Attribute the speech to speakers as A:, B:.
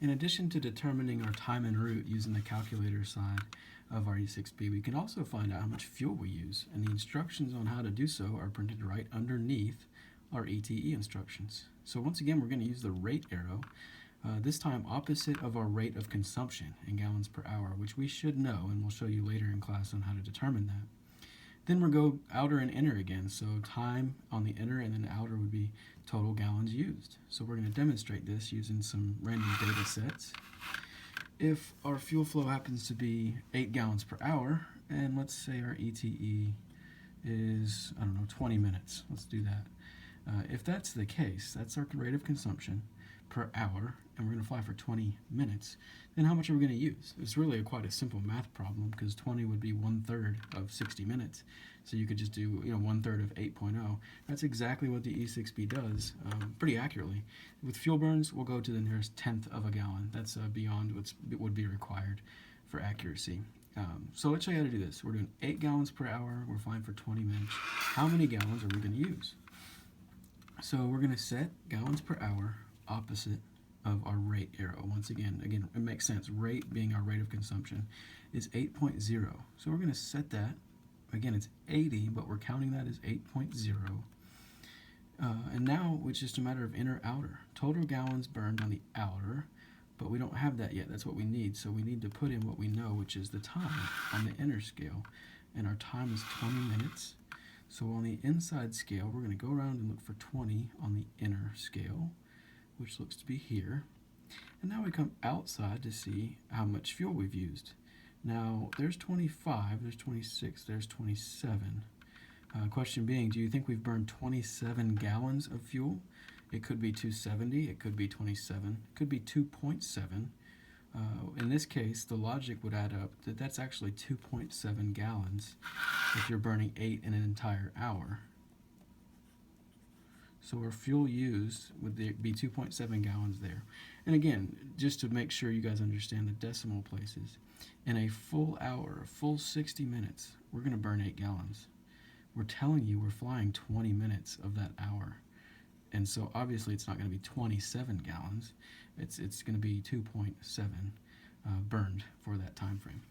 A: In addition to determining our time en route using the calculator side of our E6B, we can also find out how much fuel we use, and the instructions on how to do so are printed right underneath our ETE instructions. So once again, we're going to use the rate arrow, this time opposite of our rate of consumption in gallons per hour, which we should know, and we'll show you later in class on how to determine that. Then we'll go outer and inner again, so time on the inner and then the outer would be total gallons used. So we're going to demonstrate this using some random data sets. If our fuel flow happens to be 8 gallons per hour, and let's say our ETE is, 20 minutes. Let's do that. If that's the case, that's our rate of consumption per hour, and we're going to fly for 20 minutes, then how much are we going to use? It's really quite a simple math problem, because 20 would be 1/3 of 60 minutes. So you could just do 1/3 of 8.0. That's exactly what the E6B does, pretty accurately. With fuel burns, we'll go to the nearest tenth of a gallon. That's beyond what would be required for accuracy. So let's show you how to do this. We're doing 8 gallons per hour. We're flying for 20 minutes. How many gallons are we going to use? So we're going to set gallons per hour opposite of our rate arrow. Once again, it makes sense. Rate being our rate of consumption is 8.0. So we're going to set that. Again, it's 80, but we're counting that as 8.0. And now it's just a matter of inner outer. Total gallons burned on the outer, but we don't have that yet. That's what we need. So we need to put in what we know, which is the time on the inner scale. And our time is 20 minutes. So on the inside scale, we're going to go around and look for 20 on the inner scale, which looks to be here. And now we come outside to see how much fuel we've used. Now, there's 25, there's 26, there's 27. Question being, do you think we've burned 27 gallons of fuel? It could be 270, it could be 27, it could be 2.7. In this case, the logic would add up that that's actually 2.7 gallons if you're burning 8 in an entire hour. So our fuel used would be 2.7 gallons there. And again, just to make sure you guys understand the decimal places, in a full hour, a full 60 minutes, we're going to burn 8 gallons. We're telling you we're flying 20 minutes of that hour. And so obviously it's not going to be 27 gallons. It's going to be 2.7 burned for that time frame.